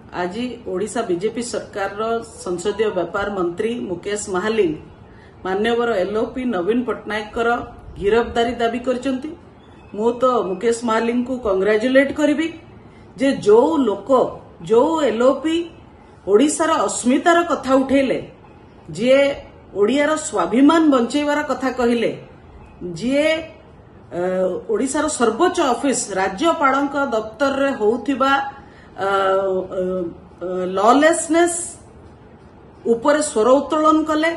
आज ओडिशा बीजेपी सरकार संसदीय व्यापार मंत्री मुकेश महालिंग मान्यवर एलओपी नवीन पट्टनायक गिरफ्तारी दाबी करचंती। मु तो मुकेश महालिंग को कंग्रेचुलेट करी जे जो लोक जो एलओपी ओडिशार अस्मितार कथा उठेले, जी ओडियार स्वाभिमान बंचेबार कथा कहले, जी ओडिशार सर्वोच्च ऑफिस राज्यपाल दफ्तर रे होउथिबा लॉलेसनेस ऊपर स्वर उत्तोलन कले,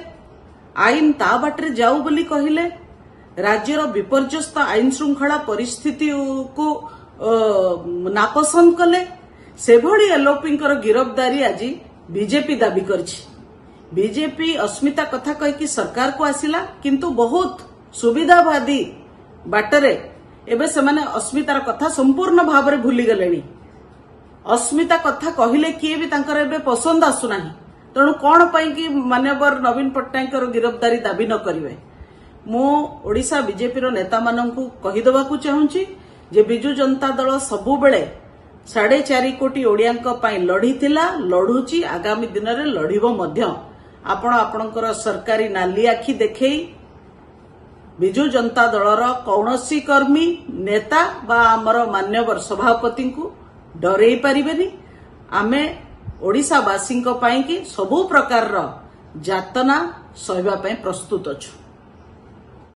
आईन ता बाटरे जाऊ बोली कहले, राज्यर विपर्यस्त आईन श्रृंखला परिस्थिति को नापसंद कले, सेभली एलओपी गिरफ्तारी आज बीजेपी दाबी करछि। बीजेपी अस्मिता कथा कहीकि सरकार को आसिला, किंतु बहुत सुविधावादी बाटरे एबे सेमाने अस्मितार कथा संपूर्ण भाव में भूली गलेनी। अस्मिता कथा कहले किए भी तांकर एबे पसंद आसुना, तेणु कौन पाई कि मान्यवर नवीन पट्टनायक गिरफ्तारी दाबी न करिवे। मु ओडिशा बीजेपी रो नेता माननकु कहि देबाकू चाहूची जे बिजू जनता दल सबु बेले 4.5 कोटी ओडियांक पाई लढिथिला, लढुची, आगामी दिन रे लढिबो मध्य। आपण आपणकर सरकारी नाली आखि देखै बिजू जनता दलर कौनसी कर्मी नेता बा आमर मान्यवर सभापति को डरई पारिबेनी। आमे ओडिशावासी पाई कि सबु प्रकार जातना सहबा प्रस्तुत अछु।